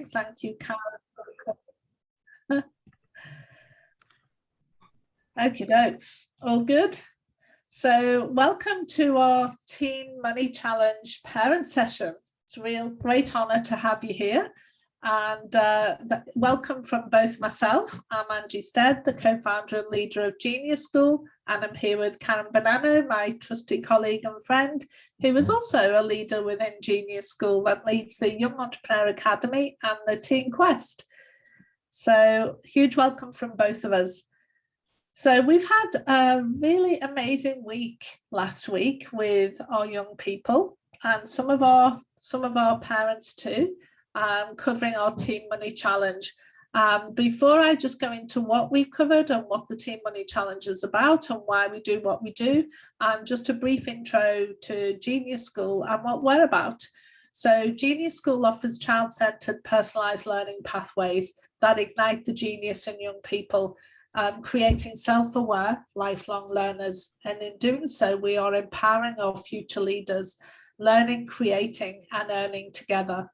Thank you, Karen. Okie dokes, all good. So welcome to our Teen Money Challenge parent session. It's a real great honour to have you here. And welcome from both myself. I'm Angie Stead, the co-founder and leader of Genius School, and I'm here with Karen Bonanno, my trusty colleague and friend, who is also a leader within Genius School that leads the Young Entrepreneur Academy and the Teen Quest. So huge welcome from both of us. So we've had a really amazing week last week with our young people and some of our parents too. Covering our Teen Money Challenge. Before I just go into what we've covered and what the Teen Money Challenge is about and why we do what we do, just a brief intro to Genius School and what we're about. So Genius School offers child-centered personalized learning pathways that ignite the genius in young people, creating self-aware lifelong learners. And in doing so, we are empowering our future leaders, learning, creating and earning together.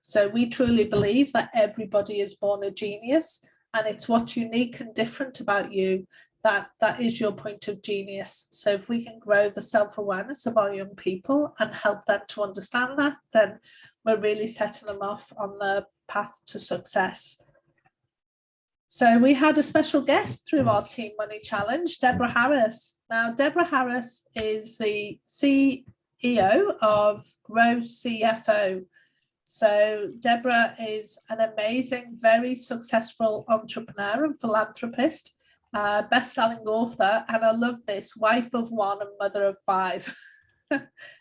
So we truly believe that everybody is born a genius, and it's what's unique and different about you that is your point of genius. So if we can grow the self-awareness of our young people and help them to understand that, then we're really setting them off on the path to success. So we had a special guest through our Teen Money Challenge, Deborah Harris. Now, Deborah Harris is the CEO of Grow CFO. So Deborah is an amazing, very successful entrepreneur and philanthropist, best-selling author, and I love this, wife of one and mother of 5.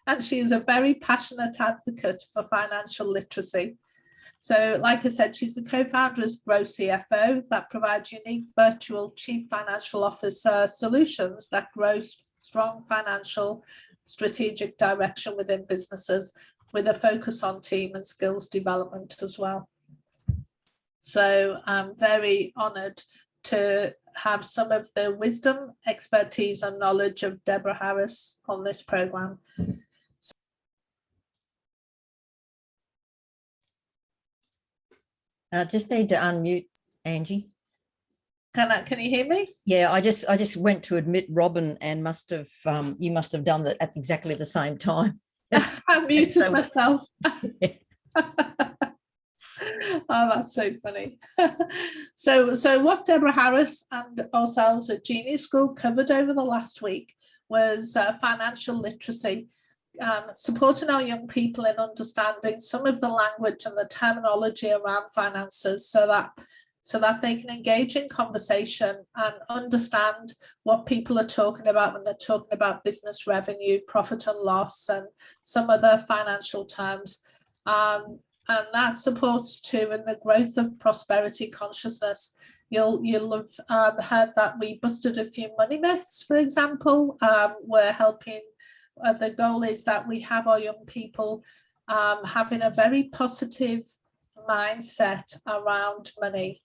And she is a very passionate advocate for financial literacy. So like I said, she's the co-founder of Grow CFO that provides unique virtual chief financial officer solutions that grow strong financial strategic direction within businesses, with a focus on team and skills development as well. So I'm very honoured to have some of the wisdom, expertise and knowledge of Deborah Harris on this programme. Just need to unmute Angie. Can you hear me? Yeah, I just went to admit Robin and you must have done that at exactly the same time. I muted myself. Oh, that's so funny. So what Deborah Harris and ourselves at Genius School covered over the last week was financial literacy, supporting our young people in understanding some of the language and the terminology around finances so that they can engage in conversation and understand what people are talking about when they're talking about business revenue, profit and loss, and some other financial terms. And that supports too in the growth of prosperity consciousness. You'll have heard that we busted a few money myths, for example. We're helping, the goal is that we have our young people having a very positive mindset around money.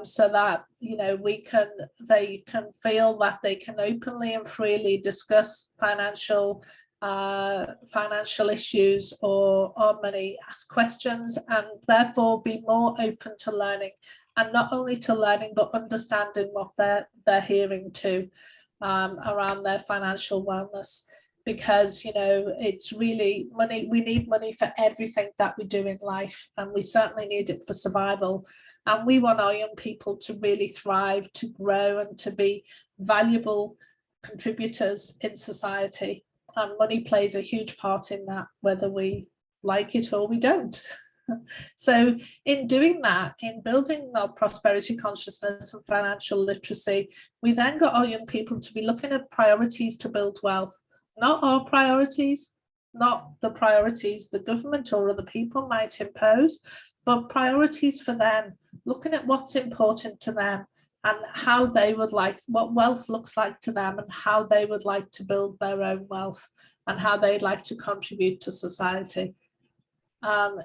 So that they can feel that they can openly and freely discuss financial issues or money, ask questions, and therefore be more open to learning, and not only to learning but understanding what they're hearing too around their financial wellness. Because it's really money. We need money for everything that we do in life, and we certainly need it for survival. And we want our young people to really thrive, to grow, and to be valuable contributors in society. And money plays a huge part in that, whether we like it or we don't. So in doing that, in building our prosperity consciousness and financial literacy, we then got our young people to be looking at priorities to build wealth. Not our priorities, not the priorities the government or other people might impose, but priorities for them, looking at what's important to them and how they would like, what wealth looks like to them and how they would like to build their own wealth and how they'd like to contribute to society.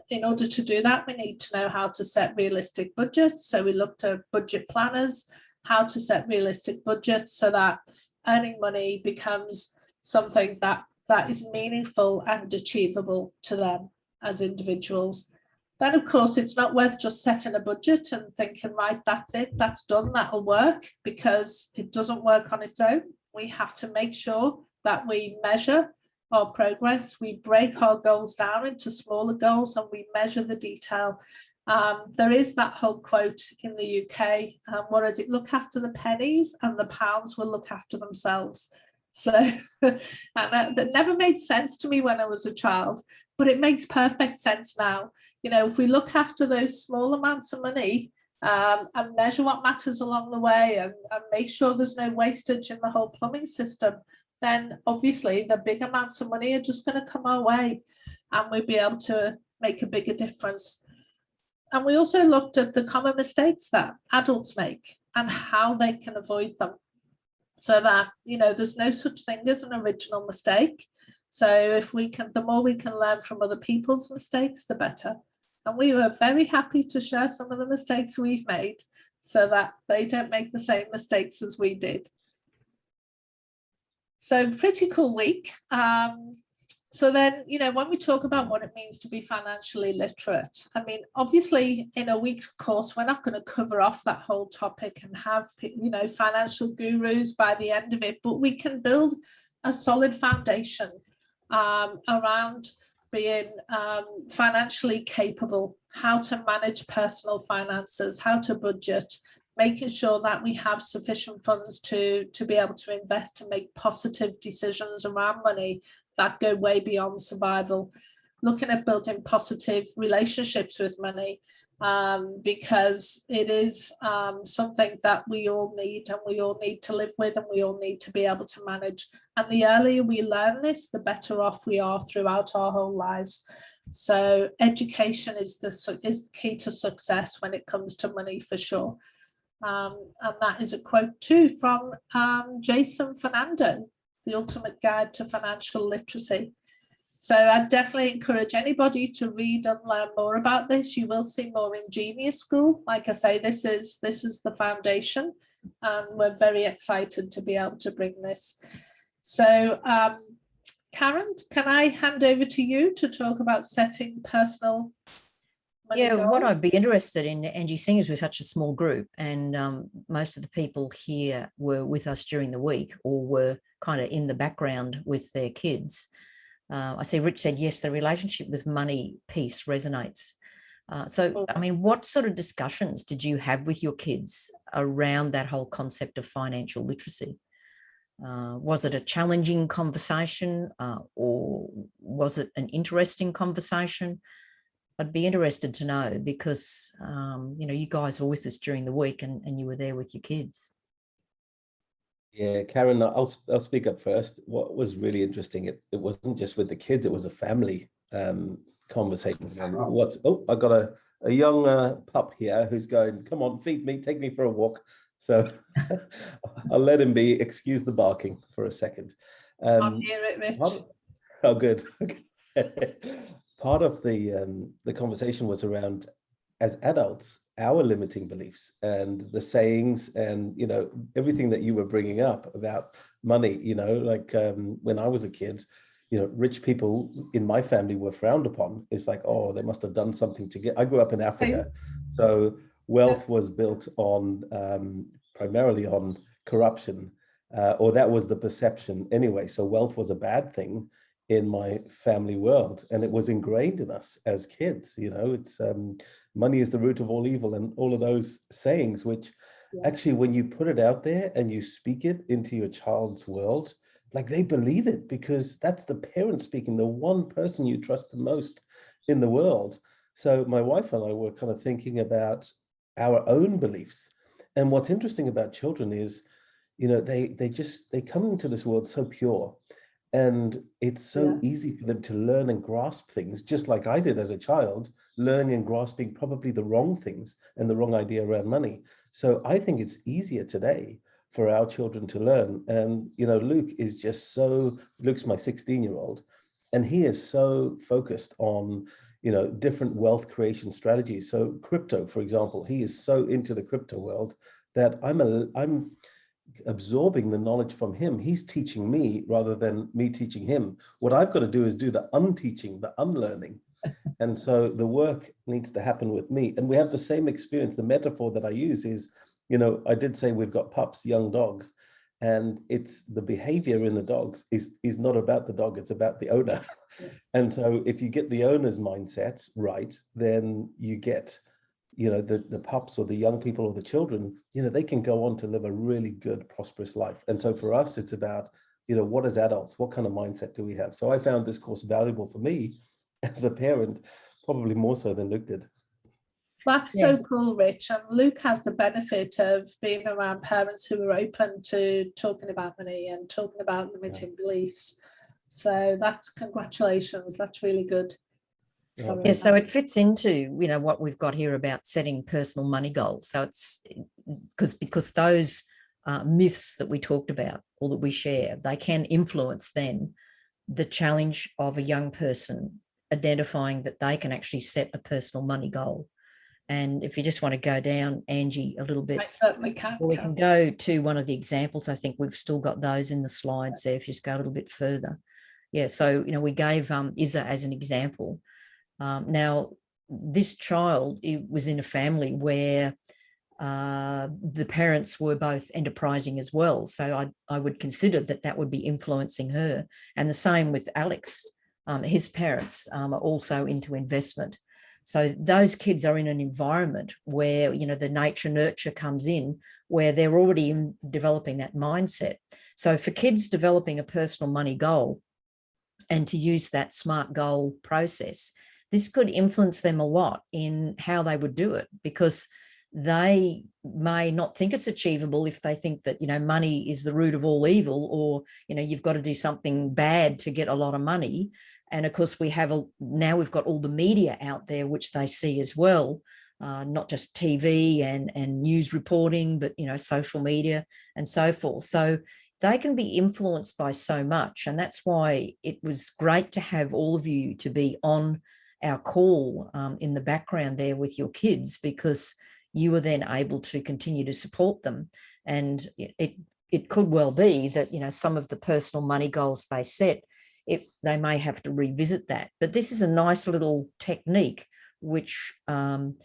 In order to do that, we need to know how to set realistic budgets. So we looked at budget planners, how to set realistic budgets so that earning money becomes something that is meaningful and achievable to them as individuals. Then, of course, it's not worth just setting a budget and thinking, right, that's it, that's done, that'll work, because it doesn't work on its own. We have to make sure that we measure our progress, we break our goals down into smaller goals, and we measure the detail. There is that whole quote in the UK, what is it? Look after the pennies and the pounds will look after themselves. So and that never made sense to me when I was a child, but it makes perfect sense now. You know, if we look after those small amounts of money and measure what matters along the way, and make sure there's no wastage in the whole plumbing system, then obviously the big amounts of money are just going to come our way, and we'll be able to make a bigger difference. And we also looked at the common mistakes that adults make and how they can avoid them, so that, you know, there's no such thing as an original mistake. So if we can, the more we can learn from other people's mistakes, the better. And we were very happy to share some of the mistakes we've made, so that they don't make the same mistakes as we did. So pretty cool week. So then, you know, when we talk about what it means to be financially literate, I mean, obviously in a week's course, we're not going to cover off that whole topic and have, you know, financial gurus by the end of it, but we can build a solid foundation around being financially capable, how to manage personal finances, how to budget, making sure that we have sufficient funds to be able to invest, to make positive decisions around money that go way beyond survival, looking at building positive relationships with money, because it is something that we all need, and we all need to live with, and we all need to be able to manage. And the earlier we learn this, the better off we are throughout our whole lives. So education is the key to success when it comes to money, for sure. And that is a quote too from Jason Fernando, The Ultimate Guide to Financial Literacy. So I definitely encourage anybody to read and learn more about this. You will see more in Genius School. Like I say, this is the foundation, and we're very excited to be able to bring this. So Karen, can I hand over to you to talk about setting personal money goals? What I'd be interested in, Angie, seeing as we're such a small group, and most of the people here were with us during the week, or were kind of in the background with their kids. I see Rich said, yes, the relationship with money piece resonates. So, I mean, what sort of discussions did you have with your kids around that whole concept of financial literacy? Was it a challenging conversation, or was it an interesting conversation? I'd be interested to know, because, you know, you guys were with us during the week, and you were there with your kids. Yeah, Karen, I'll speak up first. What was really interesting, it wasn't just with the kids, it was a family conversation. I got a young pup here who's going, come on, feed me, take me for a walk. So I'll let him be. Excuse the barking for a second. I'll hear it, Rich. Oh, good. Part of the conversation was around, as adults, our limiting beliefs and the sayings, and, you know, everything that you were bringing up about money. You know, like when I was a kid, you know, rich people in my family were frowned upon. It's like, oh, they must have done something to get. I grew up in Africa, so wealth was built on primarily on corruption, or that was the perception anyway. So wealth was a bad thing in my family world, and it was ingrained in us as kids. You know, it's money is the root of all evil, and all of those sayings, which actually, when you put it out there and you speak it into your child's world, like, they believe it, because that's the parent speaking, the one person you trust the most in the world. So my wife and I were kind of thinking about our own beliefs. And what's interesting about children is, you know, they come into this world so pure, and it's so easy for them to learn and grasp things, just like I did as a child, learning and grasping probably the wrong things and the wrong idea around money. So I think it's easier today for our children to learn. And, you know, Luke's my 16-year-old, and he is so focused on, you know, different wealth creation strategies. So crypto, for example, he is so into the crypto world that I'm absorbing the knowledge from him. He's teaching me rather than me teaching him. What I've got to do is do the unteaching, the unlearning. And so the work needs to happen with me. And we have the same experience. The metaphor that I use is, I did say we've got pups, young dogs, and it's the behavior in the dogs is not about the dog, it's about the owner. And so if you get the owner's mindset right, then you get, the pups or the young people or the children, they can go on to live a really good, prosperous life. And so for us, it's about, what as adults, what kind of mindset do we have? So I found this course valuable for me as a parent, probably more so than Luke did. That's so cool, Rich. And Luke has the benefit of being around parents who are open to talking about money and talking about limiting beliefs. So that's, congratulations. That's really good. Yeah, so it fits into, what we've got here about setting personal money goals. So it's because those myths that we talked about or that we share, they can influence then the challenge of a young person identifying that they can actually set a personal money goal. And if you just want to go down, Angie, a little bit, I certainly can. Well, we can go to one of the examples. I think we've still got those in the slides there. If you just go a little bit further. Yeah, so, we gave Isa as an example. Now, this child, it was in a family where the parents were both enterprising as well. So I would consider that would be influencing her. And the same with Alex. His parents are also into investment. So those kids are in an environment where, the nature nurture comes in, where they're already developing that mindset. So for kids developing a personal money goal and to use that SMART goal process, this could influence them a lot in how they would do it, because they may not think it's achievable if they think that, money is the root of all evil, or, you've got to do something bad to get a lot of money. And of course, now we've got all the media out there, which they see as well, not just TV and news reporting, but, social media and so forth. So they can be influenced by so much. And that's why it was great to have all of you to be on our call in the background there with your kids, because you were then able to continue to support them. And it could well be that, some of the personal money goals they set, they may have to revisit that. But this is a nice little technique, which to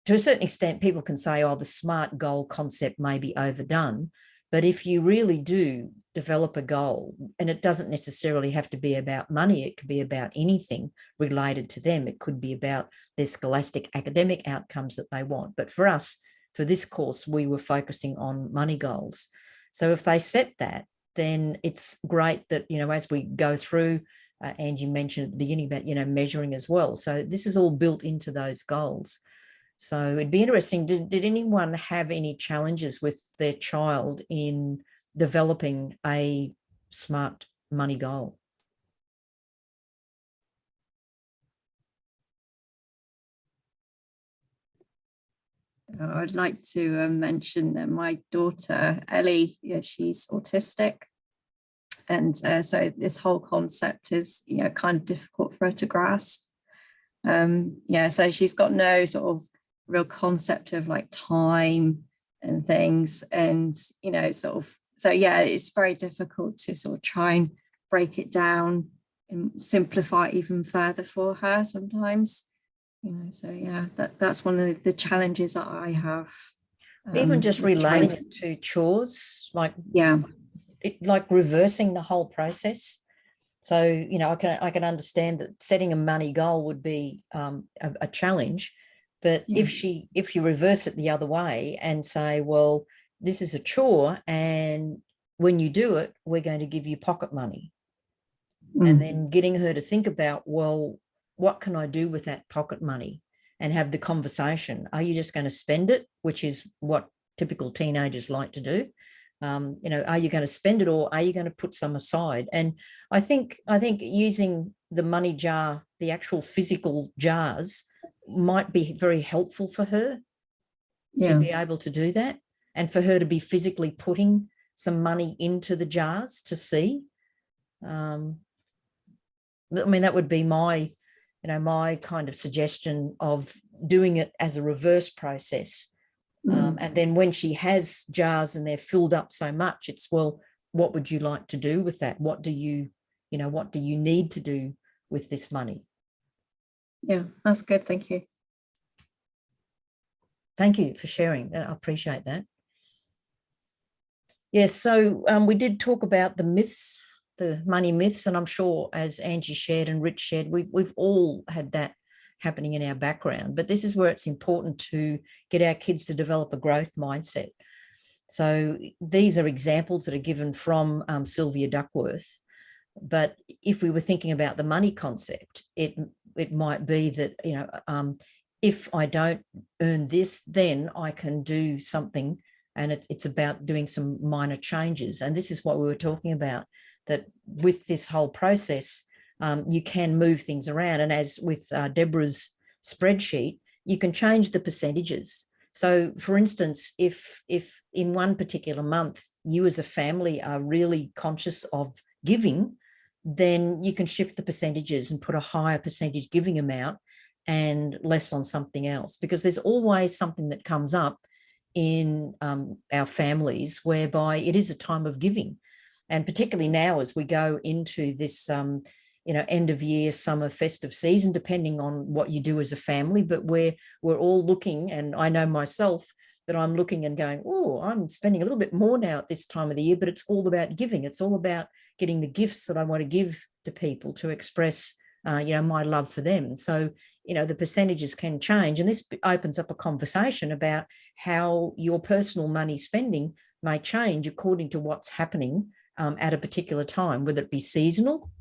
a certain extent, people can say, the SMART goal concept may be overdone. But if you really do develop a goal, and it doesn't necessarily have to be about money, it could be about anything related to them. It could be about their scholastic academic outcomes that they want. But for us, for this course, we were focusing on money goals. So if they set that, then it's great that, as we go through, Angie mentioned at the beginning about, measuring as well. So this is all built into those goals. So it'd be interesting, did anyone have any challenges with their child in developing a SMART money goal? I'd like to mention that my daughter, Ellie, she's autistic. And so this whole concept is, kind of difficult for her to grasp. So she's got no sort of real concept of like time and things. And, it's very difficult to sort of try and break it down and simplify it even further for her sometimes. That's one of the challenges that I have. Even just relating it to chores, like reversing the whole process. So, I can understand that setting a money goal would be a challenge, but if you reverse it the other way and say, well, this is a chore, and when you do it, we're going to give you pocket money, and then getting her to think about, well, what can I do with that pocket money, and have the conversation. Are you just going to spend it, which is what typical teenagers like to do? Are you going to spend it, or are you going to put some aside? And I think using the money jar, the actual physical jars, might be very helpful for her to be able to do that, and for her to be physically putting some money into the jars to see. That would be my kind of suggestion of doing it as a reverse process. And then when she has jars and they're filled up so much, it's, well, what would you like to do with that? What do you need to do with this money? Yeah, that's good. Thank you. Thank you for sharing. I appreciate that. Yes, so we did talk about the myths, the money myths, and I'm sure, as Angie shared and Rich shared, we've all had that happening in our background. But this is where it's important to get our kids to develop a growth mindset. So these are examples that are given from Sylvia Duckworth. But if we were thinking about the money concept, it might be that, you know, if I don't earn this, then I can do something. And it's about doing some minor changes. And this is what we were talking about, that with this whole process, you can move things around. And as with Deborah's spreadsheet, you can change the percentages. So for instance, if in one particular month, you as a family are really conscious of giving, then you can shift the percentages and put a higher percentage giving amount and less on something else, because there's always something that comes up in our families whereby it is a time of giving. And particularly now as we go into this end of year, summer, festive season, depending on what you do as a family, but we're all looking, and I know myself that I'm looking and going, oh, I'm spending a little bit more now at this time of the year, but it's all about giving. It's all about getting the gifts that I want to give to people to express, my love for them. So, the percentages can change. And this opens up a conversation about how your personal money spending may change according to what's happening at a particular time, whether it be seasonal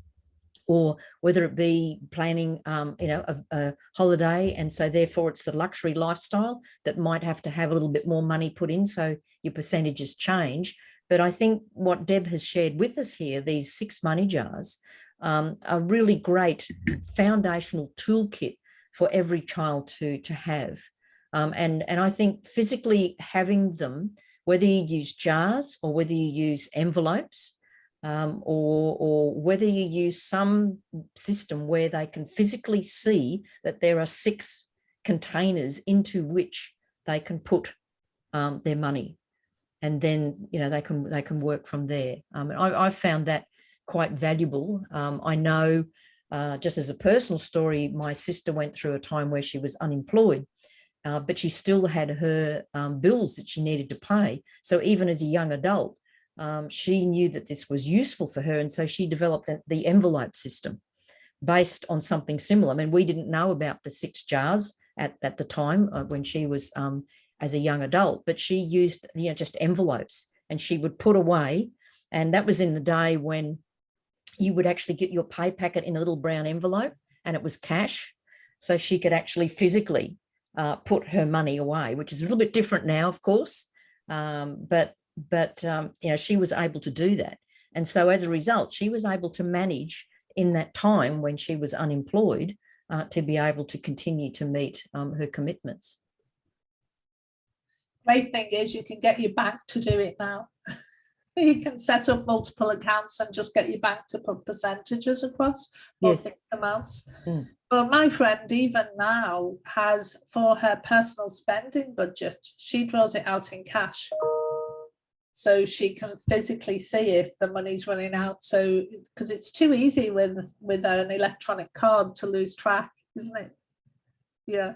or whether it be planning, a holiday. And so therefore it's the luxury lifestyle that might have to have a little bit more money put in. So your percentages change. But I think what Deb has shared with us here, these 6 money jars, are really great foundational toolkit for every child to have. And I think physically having them, whether you use jars or whether you use envelopes, or whether you use some system where they can physically see that there are 6 containers into which they can put their money, and then they can work from there. I found that quite valuable. I know, just as a personal story, my sister went through a time where she was unemployed, but she still had her bills that she needed to pay. So even as a young adult, she knew that this was useful for her. And so she developed the envelope system based on something similar. I mean, we didn't know about the 6 jars at the time when she was as a young adult, but she used just envelopes, and she would put away. And that was in the day when you would actually get your pay packet in a little brown envelope, and it was cash. So she could actually physically put her money away, which is a little bit different now, of course. But she was able to do that. And so as a result, she was able to manage in that time when she was unemployed to be able to continue to meet her commitments. Great thing is you can get your bank to do it now. You can set up multiple accounts and just get your bank to put percentages across or fixed amounts. But my friend, even now, has, for her personal spending budget, she draws it out in cash, so she can physically see if the money's running out. So, because it's too easy with an electronic card to lose track, isn't it? Yeah.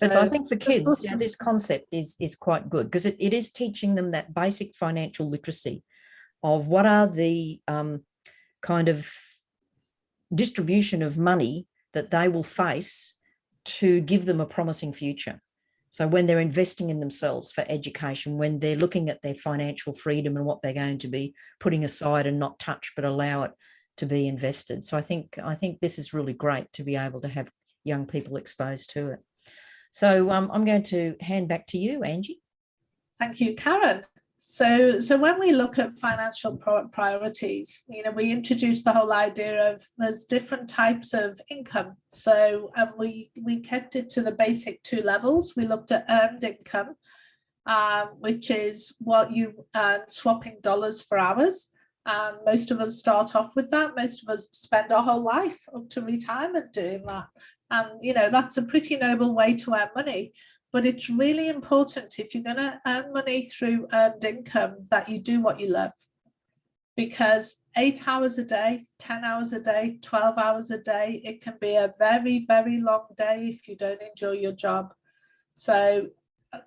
But I think for kids, this concept is quite good, because it is teaching them that basic financial literacy of what are the kind of distribution of money that they will face to give them a promising future. So when they're investing in themselves for education, when they're looking at their financial freedom and what they're going to be putting aside and not touch, but allow it to be invested. So I think this is really great to be able to have young people exposed to it. So I'm going to hand back to you, Angie. Thank you, Karen. So when we look at financial priorities, we introduced the whole idea of there's different types of income. So we kept it to the basic 2 levels. We looked at earned income, which is what you earn swapping dollars for hours. And most of us start off with that. Most of us spend our whole life up to retirement doing that. And, that's a pretty noble way to earn money. But it's really important, if you're going to earn money through earned income, that you do what you love. because 8 hours a day, 10 hours a day, 12 hours a day, it can be a very, very long day if you don't enjoy your job. So,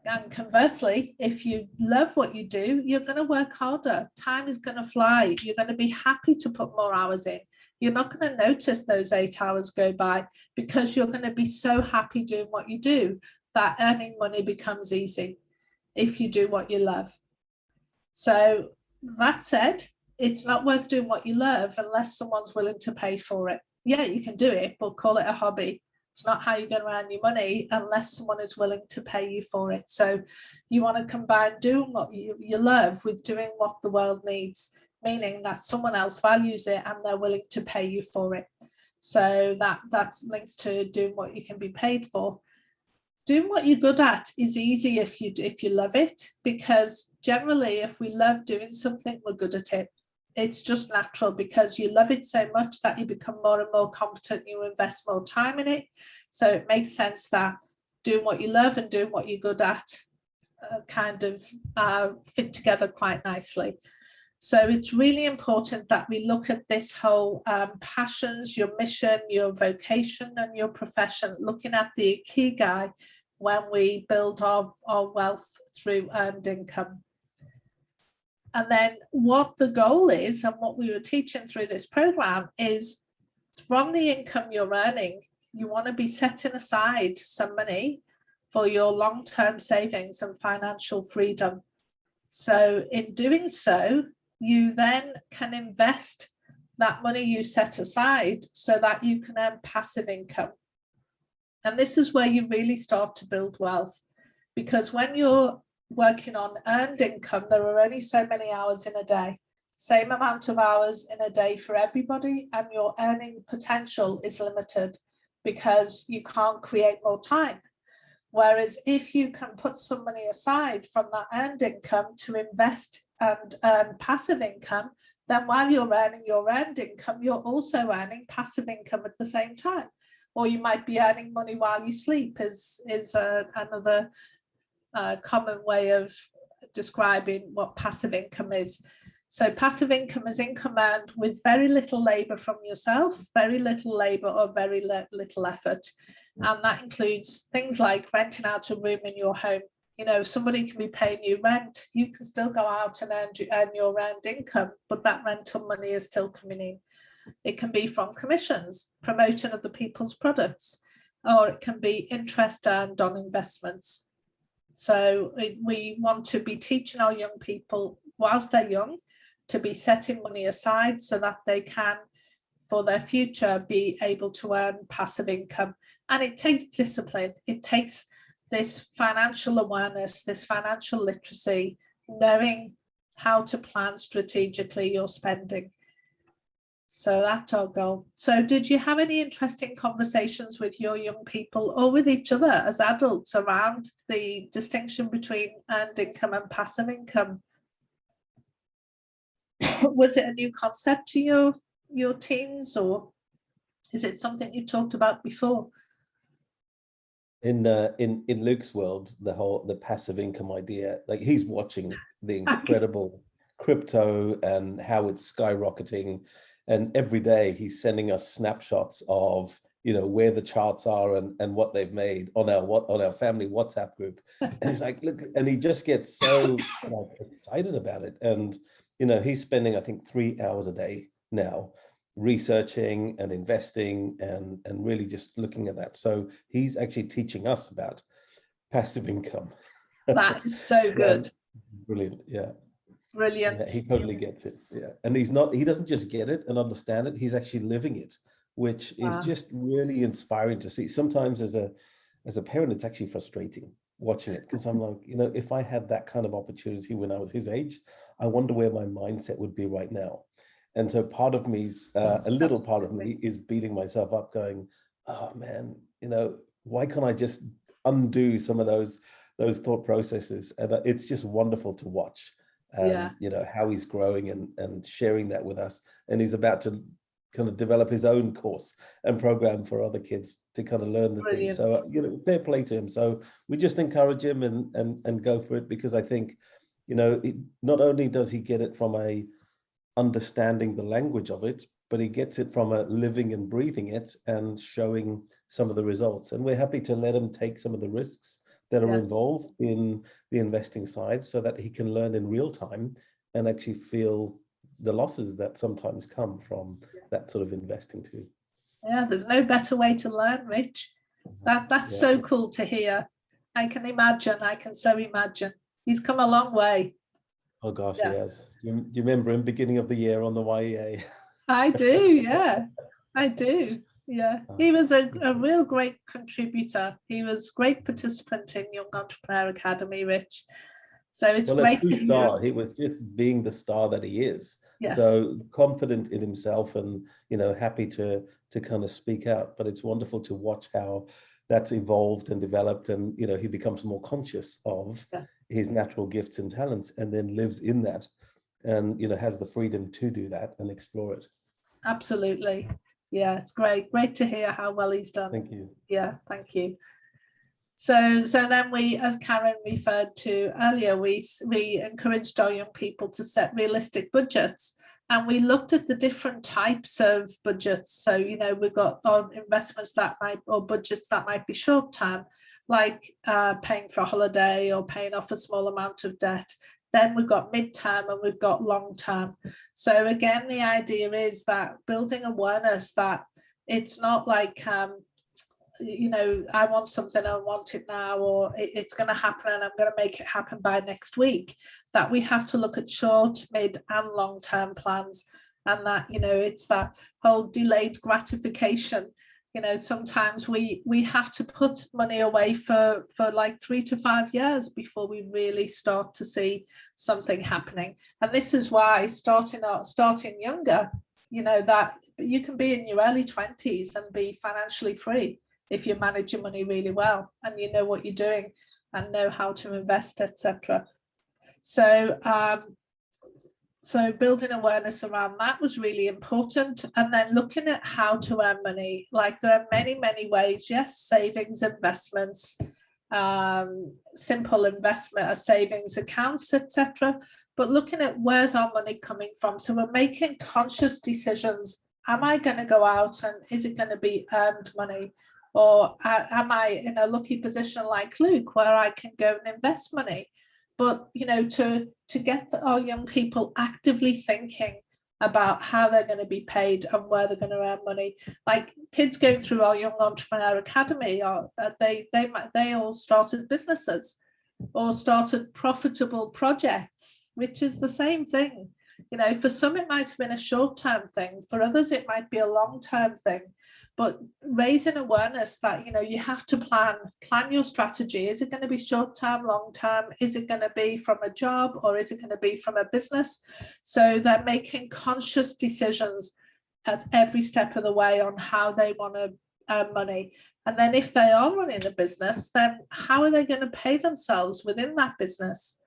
and conversely, if you love what you do, you're going to work harder. Time is going to fly. You're going to be happy to put more hours in. You're not going to notice those 8 hours go by because you're going to be so happy doing what you do that earning money becomes easy if you do what you love. So that said, it's not worth doing what you love unless someone's willing to pay for it. Yeah, you can do it, but call it a hobby. It's not how you're going to earn your money unless someone is willing to pay you for it. So you want to combine doing what you love with doing what the world needs, meaning that someone else values it and they're willing to pay you for it. So that links to doing what you can be paid for. Doing what you're good at is easy if you love it, because generally if we love doing something, we're good at it. It's just natural because you love it so much that you become more and more competent, you invest more time in it. So it makes sense that doing what you love and doing what you're good at kind of fit together quite nicely. So it's really important that we look at this whole passions, your mission, your vocation and your profession, looking at the ikigai when we build our wealth through earned income. And then what the goal is, and what we were teaching through this program, is from the income you're earning, you want to be setting aside some money for your long-term savings and financial freedom. So in doing so, you then can invest that money you set aside so that you can earn passive income. And this is where you really start to build wealth, because when you're working on earned income, there are only so many hours in a day, same amount of hours in a day for everybody, and your earning potential is limited because you can't create more time. Whereas if you can put some money aside from that earned income to invest and earn passive income, then while you're earning your earned income, you're also earning passive income at the same time. Or you might be earning money while you sleep is another common way of describing what passive income is. So passive income is income earned with very little labor from yourself, very little labor or very little effort. And that includes things like renting out a room in your home. You know, somebody can be paying you rent, you can still go out and earn your earned income, but that rental money is still coming in. It can be from commissions, promoting other people's products, or it can be interest earned on investments. So we want to be teaching our young people whilst they're young to be setting money aside so that they can, for their future, be able to earn passive income. And it takes discipline. It takes this financial awareness, this financial literacy, knowing how to plan strategically your spending. So that's our goal. So did you have any interesting conversations with your young people or with each other as adults around the distinction between earned income and passive income? Was it a new concept to your teens, or is it something you talked about before? In Luke's world, the passive income idea, like he's watching the incredible crypto and how it's skyrocketing. And every day he's sending us snapshots of, you know, where the charts are and what they've made on our family WhatsApp group. And he's like, look, and he just gets so excited about it. And, you know, he's spending, I think, 3 hours a day now researching and investing and really just looking at that. So he's actually teaching us about passive income. That's so good. Brilliant. Yeah. Brilliant. Yeah, he totally gets it. Yeah. And he doesn't just get it and understand it, he's actually living it, which is just really inspiring to see. Sometimes as a parent, it's actually frustrating watching it, because I'm like, you know, if I had that kind of opportunity when I was his age, I wonder where my mindset would be right now. And so part of me's, a little part of me is beating myself up going, oh man, you know, why can't I just undo some of those thought processes? And it's just wonderful to watch. You know, how he's growing and sharing that with us. And he's about to kind of develop his own course and program for other kids to kind of learn the things. So, you know, fair play to him. So we just encourage him and go for it, because I think, you know, not only does he get it from a understanding the language of it, but he gets it from a living and breathing it and showing some of the results. And we're happy to let him take some of the risks that are involved in the investing side so that he can learn in real time and actually feel the losses that sometimes come from that sort of investing too. Yeah, there's no better way to learn, Rich. That's so cool to hear. I can so imagine. He's come a long way. Oh gosh, he has. Do you remember him beginning of the year on the YEA? I do, yeah. I do. Yeah, he was a real great contributor. He was a great participant in Young Entrepreneur Academy, Rich. So it's great to hear. He was just being the star that he is. Yes. So confident in himself and, you know, happy to kind of speak out. But it's wonderful to watch how that's evolved and developed, and, you know, he becomes more conscious of his natural gifts and talents and then lives in that and, you know, has the freedom to do that and explore it. Absolutely. Yeah, it's great to hear how well he's done. Thank you. Yeah, thank you. So then we, as Karen referred to earlier, we encouraged our young people to set realistic budgets, and we looked at the different types of budgets. So, you know, we've got our investments or budgets that might be short term, like paying for a holiday or paying off a small amount of debt. Then we've got mid-term and we've got long-term. So again, the idea is that building awareness that it's not like, you know, I want something, I want it now, or it's going to happen and I'm going to make it happen by next week. That we have to look at short, mid and long-term plans, and that, you know, it's that whole delayed gratification. You know, sometimes we have to put money away for like 3 to 5 years before we really start to see something happening. And this is why starting younger, you know, that you can be in your early 20s and be financially free if you manage your money really well and you know what you're doing and know how to invest, etc. So building awareness around that was really important. And then looking at how to earn money. Like, there are many, many ways. Yes, savings, investments, simple investment, savings accounts, etc. But looking at where's our money coming from. So we're making conscious decisions. Am I going to go out and is it going to be earned money? Or am I in a lucky position like Luke where I can go and invest money? But, you know, to get our young people actively thinking about how they're going to be paid and where they're going to earn money. Like kids going through our Young Entrepreneur Academy, they all started businesses or started profitable projects, which is the same thing. You know, for some it might have been a short-term thing, for others it might be a long-term thing. But raising awareness that, you know, you have to plan your strategy. Is it going to be short-term, long-term? Is it going to be from a job or is it going to be from a business? So they're making conscious decisions at every step of the way on how they want to earn money. And then if they are running a business, then how are they going to pay themselves within that business?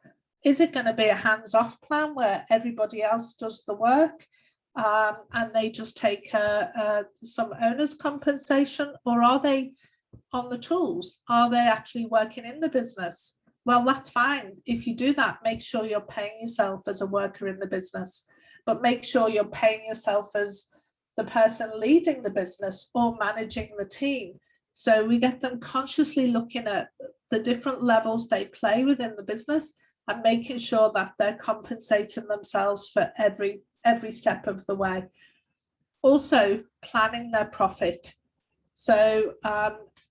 Is it going to be a hands-off plan where everybody else does the work? And they just take some owner's compensation, or are they on the tools? Are they actually working in the business? Well, that's fine. If you do that, make sure you're paying yourself as a worker in the business, but make sure you're paying yourself as the person leading the business or managing the team. So we get them consciously looking at the different levels they play within the business and making sure that they're compensating themselves for every step of the way. Also planning their profit. So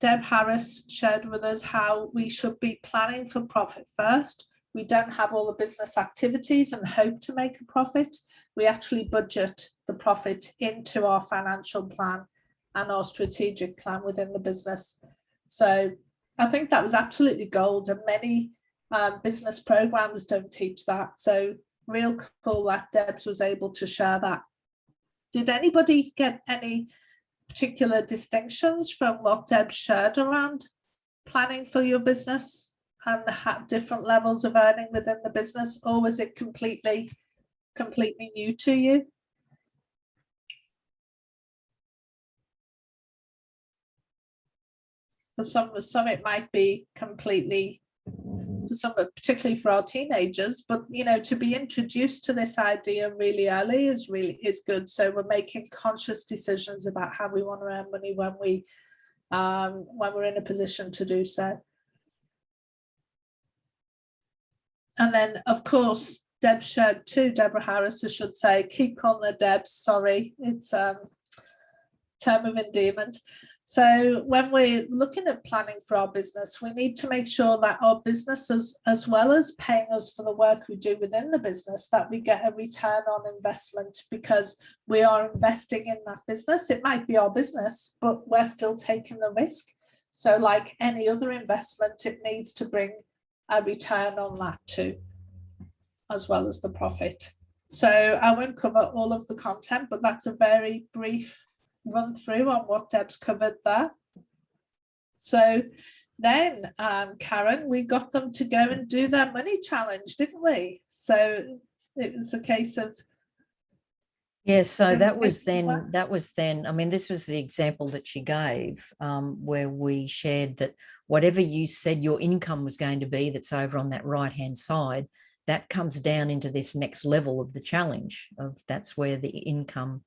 Deb Harris shared with us how we should be planning for profit first. We don't have all the business activities and hope to make a profit. We actually budget the profit into our financial plan and our strategic plan within the business. So I think that was absolutely gold, and many business programs don't teach that. So real cool that Debs was able to share that. Did anybody get any particular distinctions from what Deb shared around planning for your business and the different levels of earning within the business, or was it completely new to you? For some it might be completely particularly for our teenagers, but to be introduced to this idea really early is good. So we're making conscious decisions about how we want to earn money when we're in a position to do so. And then, of course, Deb shared too, Deborah Harris, I should say, keep calling her Deb, sorry, it's term of endearment. So when we're looking at planning for our business, we need to make sure that our business, as well as paying us for the work we do within the business, that we get a return on investment, because we are investing in that business. It might be our business, but we're still taking the risk. So like any other investment, it needs to bring a return on that too, as well as the profit. So I won't cover all of the content, but that's a very brief run through on what Deb's covered there. So then, Karen, we got them to go and do their money challenge, didn't we? So it was a case of, yeah, so that was then, I mean, this was the example that she gave, where we shared that whatever you said your income was going to be, that's over on that right-hand side, that comes down into this next level of the challenge. That's where the income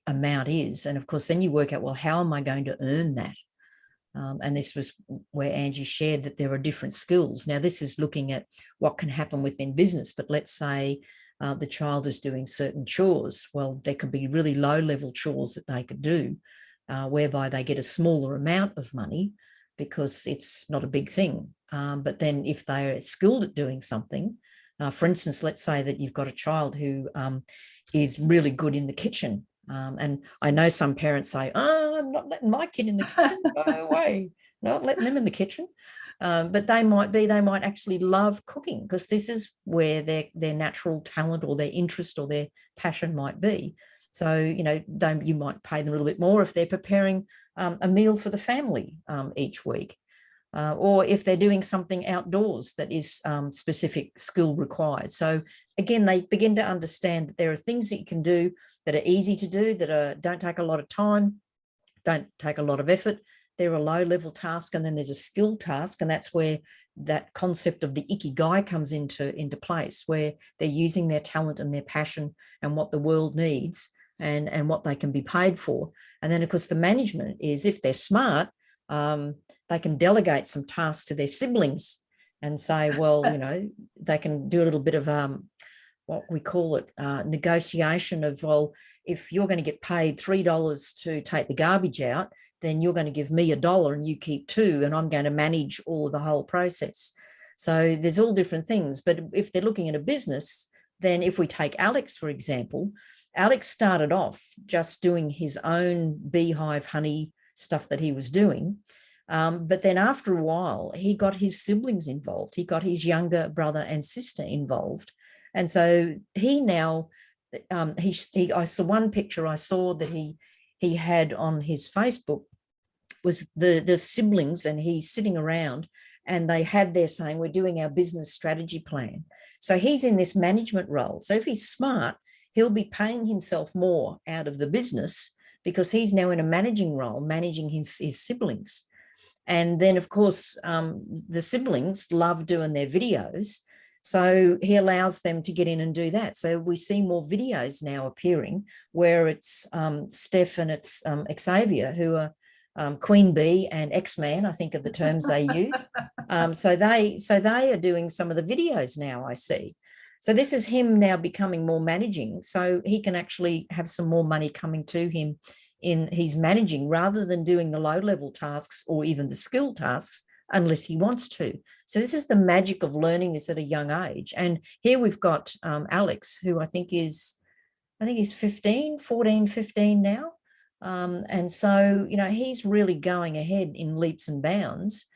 amount is. And of course, then you work out, well, how am I going to earn that? And this was where Angie shared that there are different skills. Now, this is looking at what can happen within business, but let's say the child is doing certain chores. Well, there could be really low-level chores that they could do, whereby they get a smaller amount of money because it's not a big thing. But then if they're skilled at doing something, for instance, let's say that you've got a child who is really good in the kitchen. And I know some parents say, oh, I'm not letting my kid in the kitchen, go away, not letting them in the kitchen. But they might actually love cooking, because this is where their natural talent or their interest or their passion might be. So, you might pay them a little bit more if they're preparing a meal for the family each week. Or if they're doing something outdoors that is specific skill required. So again, they begin to understand that there are things that you can do that are easy to do, that don't take a lot of time, don't take a lot of effort. There are low-level tasks, and then there's a skill task, and that's where that concept of the ikigai comes into place, where they're using their talent and their passion and what the world needs and what they can be paid for. And then, of course, the management is, if they're smart, they can delegate some tasks to their siblings and say, well, they can do a little bit of what we call it, negotiation of, well, if you're going to get paid $3 to take the garbage out, then you're going to give me $1 and you keep $2, and I'm going to manage all of the whole process. So there's all different things. But if they're looking at a business, then if we take Alex, for example, Alex started off just doing his own beehive honey stuff that he was doing. But then after a while, he got his siblings involved. He got his younger brother and sister involved. And so he now, I saw one picture I saw that he had on his Facebook was the siblings, and he's sitting around, and they had there saying, we're doing our business strategy plan. So he's in this management role. So if he's smart, he'll be paying himself more out of the business, because he's now in a managing role, managing his siblings. And then, of course, the siblings love doing their videos. So he allows them to get in and do that. So we see more videos now appearing where it's Steph and it's Xavier, who are Queen Bee and X-Man, I think are the terms they use. So they are doing some of the videos now, I see. So this is him now becoming more managing. So he can actually have some more money coming to him in his managing, rather than doing the low-level tasks or even the skill tasks, unless he wants to. So this is the magic of learning this at a young age. And here we've got Alex, who I think he's 15 now. And so, he's really going ahead in leaps and bounds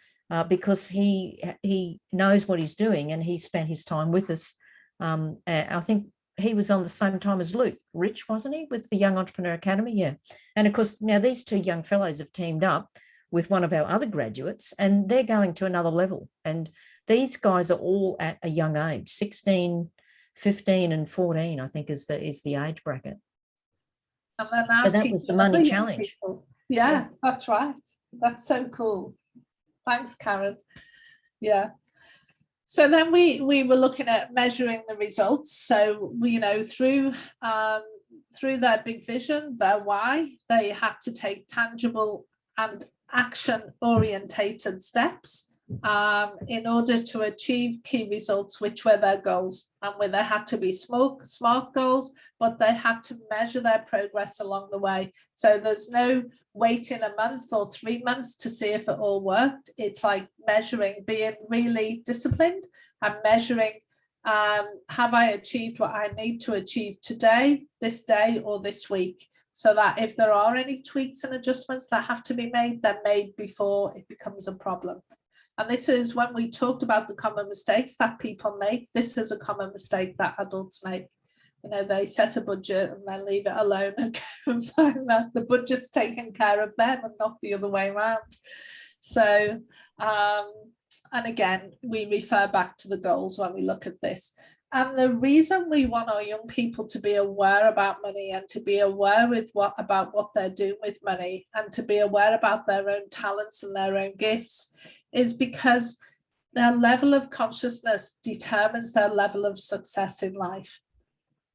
because he knows what he's doing, and he spent his time with us. I think he was on the same time as Luke, Rich, wasn't he, with the Young Entrepreneur Academy? Yeah. And of course, now these two young fellows have teamed up with one of our other graduates, and they're going to another level. And these guys are all at a young age, 16, 15 and 14, I think is the age bracket. And then so that was the money challenge. Yeah, that's right. That's so cool. Thanks, Karen. Yeah. So then we were looking at measuring the results. So we, through their big vision, their why, they had to take tangible and action orientated steps in order to achieve key results, which were their goals, and where they had to be smart goals, but they had to measure their progress along the way. So there's no waiting a month or 3 months to see if it all worked. It's like measuring, being really disciplined and measuring, have I achieved what I need to achieve today, this day, or this week? So that if there are any tweaks and adjustments that have to be made, they're made before it becomes a problem. And this is when we talked about the common mistakes that people make. This is a common mistake that adults make. They set a budget and then leave it alone and find that the budget's taken care of them and not the other way around. So, and again, we refer back to the goals when we look at this. And the reason we want our young people to be aware about money and to be aware about what they're doing with money and to be aware about their own talents and their own gifts is because their level of consciousness determines their level of success in life.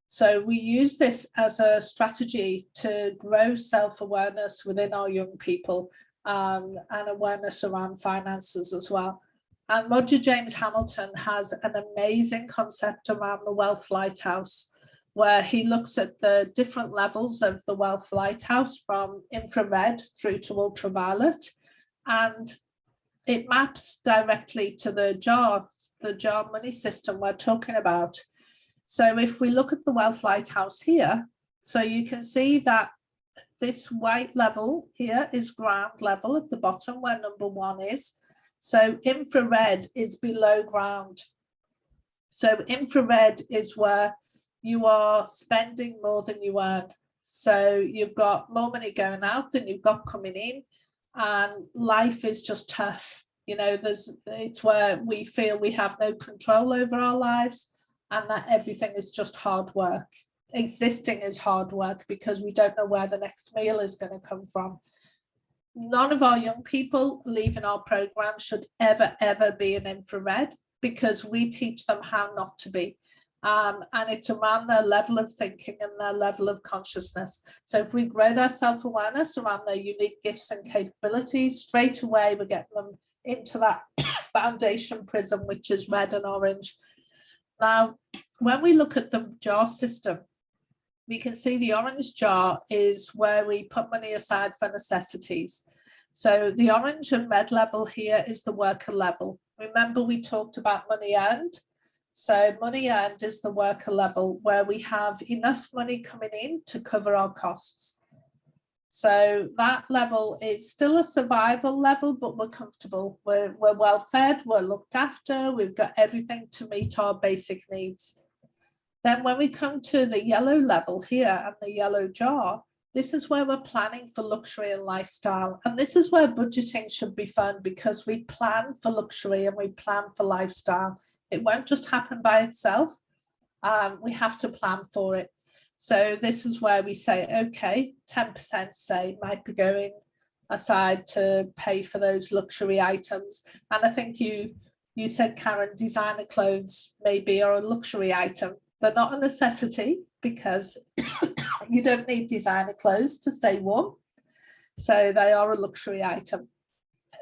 So we use this as a strategy to grow self-awareness within our young people, and awareness around finances as well. And Roger James Hamilton has an amazing concept around the Wealth Lighthouse, where he looks at the different levels of the Wealth Lighthouse from infrared through to ultraviolet. And it maps directly to the jar money system we're talking about. So if we look at the Wealth Lighthouse here, so you can see that this white level here is ground level at the bottom where number 1 is. So infrared is below ground. So infrared is where you are spending more than you earn. So you've got more money going out than you've got coming in, and life is just tough. It's where we feel we have no control over our lives and that everything is just hard work. Existing is hard work because we don't know where the next meal is going to come from. None of our young people leaving our program should ever be in infrared, because we teach them how not to be. And it's around their level of thinking and their level of consciousness. So if we grow their self-awareness around their unique gifts and capabilities, straight away we're getting them into that foundation prism, which is red and orange. Now, when we look at the jar system, we can see the orange jar is where we put money aside for necessities. So the orange and red level here is the worker level. Remember, we talked about money earned. So money earned is the worker level, where we have enough money coming in to cover our costs. So that level is still a survival level, but we're comfortable. We're well fed, we're looked after, we've got everything to meet our basic needs. Then when we come to the yellow level here and the yellow jar, this is where we're planning for luxury and lifestyle. And this is where budgeting should be fun, because we plan for luxury and we plan for lifestyle. It won't just happen by itself. We have to plan for it. So this is where we say, okay, 10% say might be going aside to pay for those luxury items. And I think you said, Karen, designer clothes maybe are a luxury item. They're not a necessity, because you don't need designer clothes to stay warm. So they are a luxury item.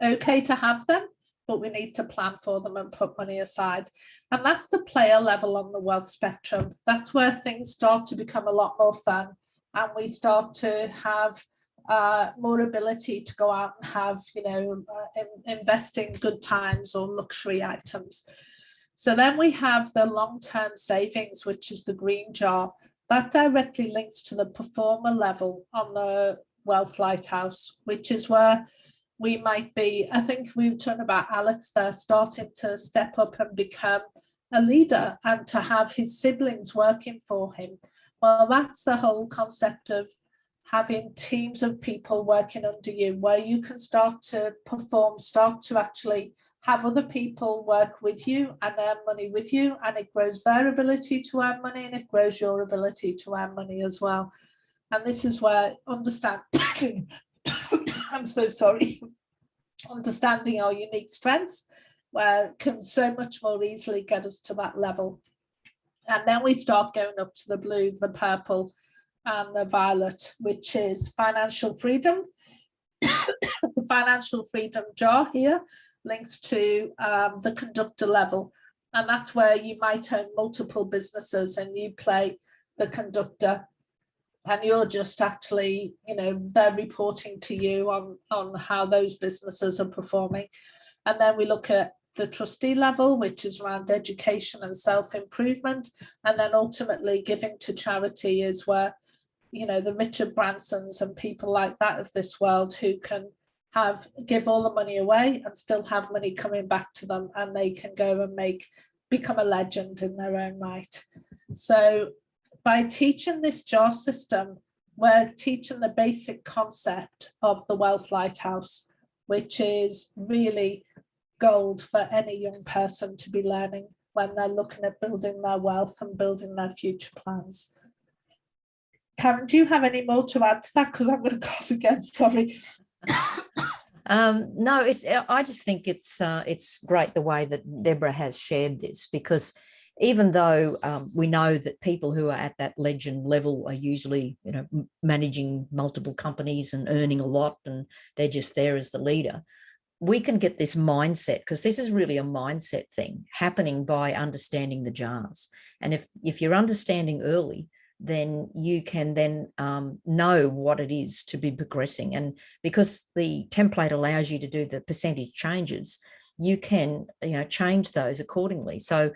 Okay to have them, but we need to plan for them and put money aside. And that's the player level on the wealth spectrum. That's where things start to become a lot more fun, and we start to have more ability to go out and have, invest in good times or luxury items. So then we have the long-term savings, which is the green jar. That directly links to the performer level on the Wealth Lighthouse, which is where we might be, I think we've talked about Alex there, starting to step up and become a leader and to have his siblings working for him. Well, that's the whole concept of having teams of people working under you, where you can start to perform, start to actually have other people work with you and earn money with you, and it grows their ability to earn money and it grows your ability to earn money as well. And this is where understanding I'm so sorry, understanding our unique strengths where it can so much more easily get us to that level. And then we start going up to the blue, the purple, and the violet, which is financial freedom. The financial freedom jar here links to the conductor level. And that's where you might own multiple businesses and you play the conductor. And you're just actually, they're reporting to you on how those businesses are performing. And then we look at the trustee level, which is around education and self-improvement. And then ultimately giving to charity is where, the Richard Bransons and people like that of this world who can give all the money away and still have money coming back to them, and they can go and become a legend in their own right. So by teaching this jar system, we're teaching the basic concept of the Wealth Lighthouse, which is really gold for any young person to be learning when they're looking at building their wealth and building their future plans. Karen, do you have any more to add to that? Because I'm going to cough again, sorry. No, I just think it's great the way that Deborah has shared this, because even though we know that people who are at that legend level are usually, managing multiple companies and earning a lot, and they're just there as the leader, we can get this mindset, because this is really a mindset thing happening by understanding the jars. And if you're understanding early, then you can then know what it is to be progressing. And because the template allows you to do the percentage changes, you can change those accordingly. So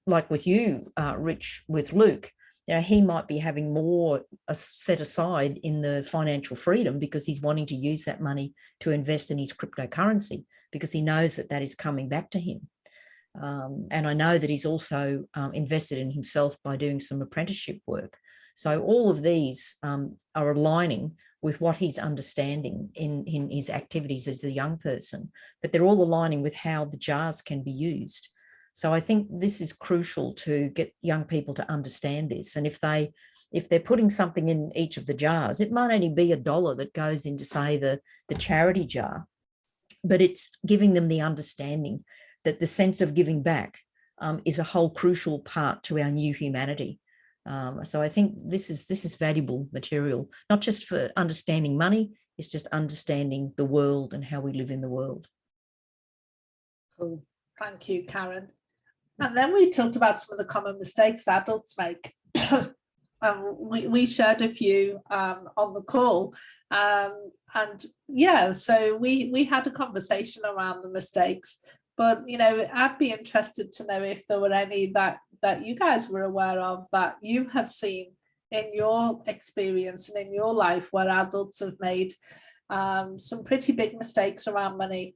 like with you, Rich, with Luke, he might be having more set aside in the financial freedom because he's wanting to use that money to invest in his cryptocurrency, because he knows that is coming back to him. And I know that he's also invested in himself by doing some apprenticeship work. So all of these are aligning with what he's understanding in his activities as a young person, but they're all aligning with how the jars can be used. So I think this is crucial to get young people to understand this. And if they're putting something in each of the jars, it might only be $1 that goes into, say, the charity jar, but it's giving them the understanding that the sense of giving back is a whole crucial part to our new humanity. So I think this is valuable material, not just for understanding money, it's just understanding the world and how we live in the world. Cool. Thank you, Karen. And then we talked about some of the common mistakes adults make. We shared a few on the call. And yeah, so we had a conversation around the mistakes. But, I'd be interested to know if there were any that you guys were aware of that you have seen in your experience and in your life where adults have made some pretty big mistakes around money.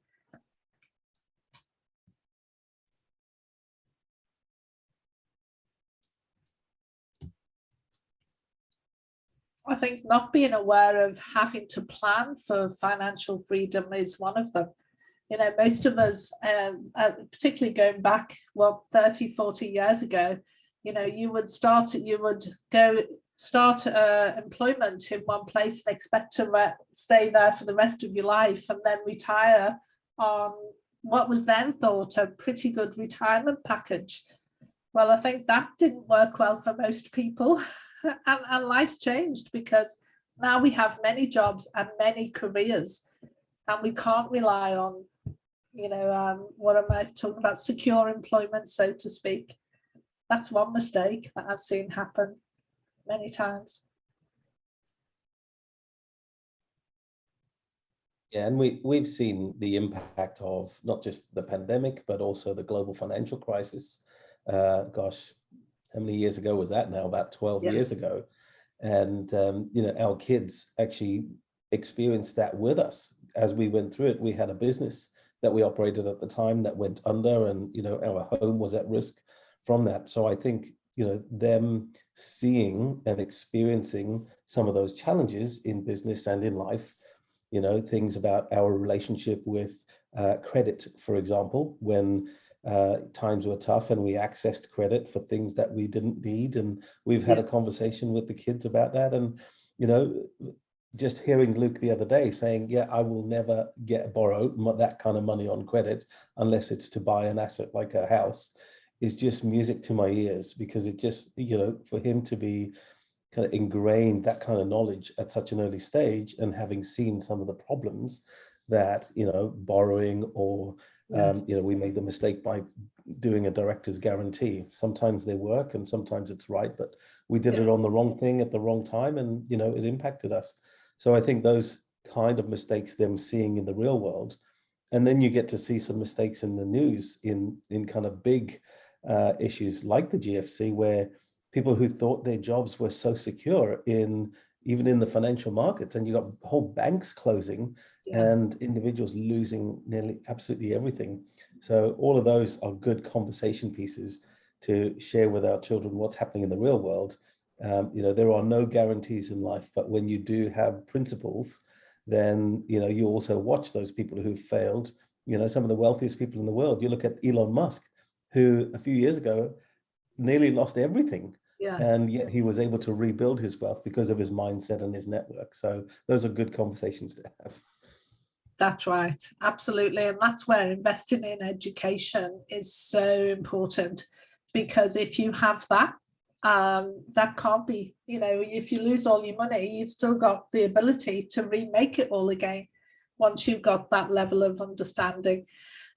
I think not being aware of having to plan for financial freedom is one of them. Most of us, particularly going back, 30, 40 years ago, you would go start employment in one place and expect to stay there for the rest of your life and then retire on what was then thought a pretty good retirement package. Well, I think that didn't work well for most people. And life's changed because now we have many jobs and many careers, and we can't rely on, what am I talking about? Secure employment, so to speak. That's one mistake that I've seen happen many times. Yeah, and we've seen the impact of not just the pandemic, but also the global financial crisis. Gosh, how many years ago was that now? About 12 years ago. And, our kids actually experienced that with us as we went through it. We had a business that we operated at the time that went under, and, our home was at risk from that. So I think, them seeing and experiencing some of those challenges in business and in life, things about our relationship with credit, for example, when times were tough and we accessed credit for things that we didn't need. And we've had a conversation with the kids about that. And, just hearing Luke the other day saying, yeah, I will never borrow that kind of money on credit unless it's to buy an asset like a house, is just music to my ears, because it just, for him to be kind of ingrained that kind of knowledge at such an early stage, and having seen some of the problems that, borrowing or, Yes. we made the mistake by doing a director's guarantee. Sometimes they work and sometimes it's right, but we did it on the wrong thing at the wrong time, and, it impacted us. So I think those kind of mistakes, them seeing in the real world, and then you get to see some mistakes in the news in kind of big issues like the GFC, where people who thought their jobs were so secure even in the financial markets, and you got whole banks closing and individuals losing nearly absolutely everything. So all of those are good conversation pieces to share with our children what's happening in the real world. There are no guarantees in life, but when you do have principles, then, you also watch those people who failed, some of the wealthiest people in the world. You look at Elon Musk, who a few years ago nearly lost everything. Yes. And yet he was able to rebuild his wealth because of his mindset and his network. So those are good conversations to have. That's right. Absolutely. And that's where investing in education is so important, because if you have that, that can't be, if you lose all your money, you've still got the ability to remake it all again once you've got that level of understanding.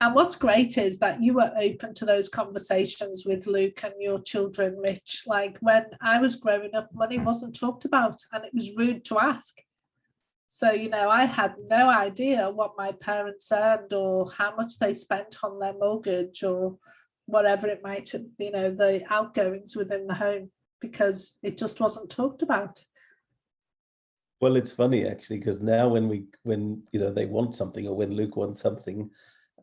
And what's great is that you were open to those conversations with Luke and your children, Rich. Like when I was growing up, money wasn't talked about and it was rude to ask. So, I had no idea what my parents earned or how much they spent on their mortgage or whatever it might have, the outgoings within the home, because it just wasn't talked about. Well, it's funny actually, because now when they want something, or when Luke wants something,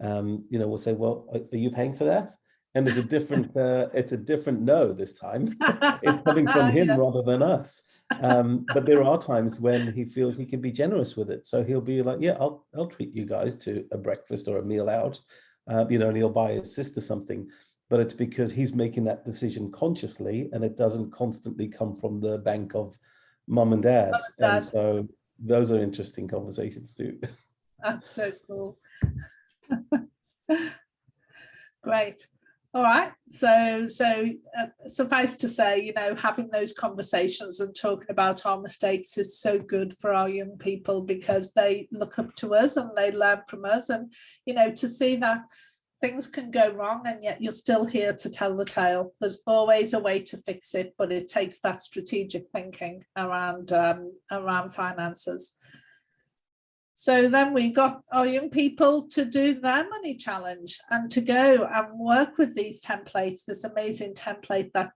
we'll say, well, are you paying for that? And it's a different it's a different no this time. It's coming from him rather than us. But there are times when he feels he can be generous with it. So he'll be like, yeah, I'll treat you guys to a breakfast or a meal out, and he'll buy his sister something. But it's because he's making that decision consciously, and it doesn't constantly come from the bank of mum and dad. And so those are interesting conversations too. That's so cool. Great. All right. So suffice to say, having those conversations and talking about our mistakes is so good for our young people, because they look up to us and they learn from us. And, to see that things can go wrong and yet you're still here to tell the tale. There's always a way to fix it, but it takes that strategic thinking around finances. So then we got our young people to do their money challenge and to go and work with these templates, this amazing template that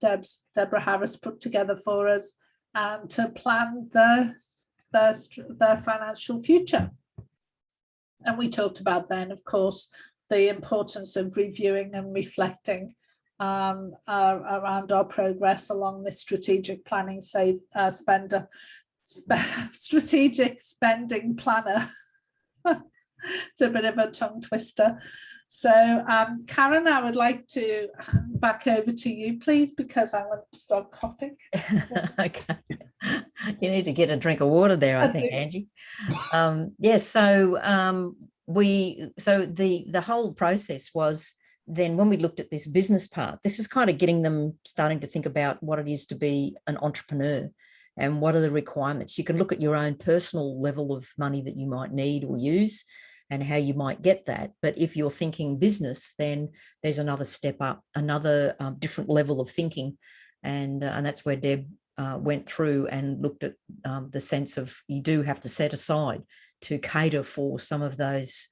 Deborah Harris put together for us, and to plan their financial future. And we talked about then, of course, the importance of reviewing and reflecting around our progress along this strategic planning, strategic spending planner. It's a bit of a tongue twister. So Karen, I would like to hand back over to you, please, because I want to start coughing. Okay. You need to get a drink of water there, I think, Angie. Yes, so the whole process was then, when we looked at this business part, this was kind of getting them starting to think about what it is to be an entrepreneur and what are the requirements. You can look at your own personal level of money that you might need or use and how you might get that. But if you're thinking business, then there's another step up, another different level of thinking. And that's where Deb went through and looked at the sense of you do have to set aside to cater for some of those,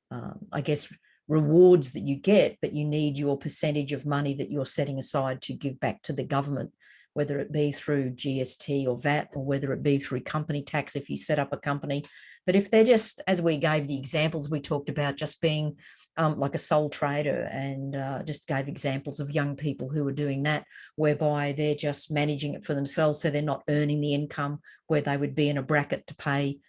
I guess, rewards that you get, but you need your percentage of money that you're setting aside to give back to the government, whether it be through GST or VAT, or whether it be through company tax if you set up a company. But if they're just, as we gave the examples, we talked about just being like a sole trader, and just gave examples of young people who are doing that, whereby they're just managing it for themselves, so they're not earning the income where they would be in a bracket to pay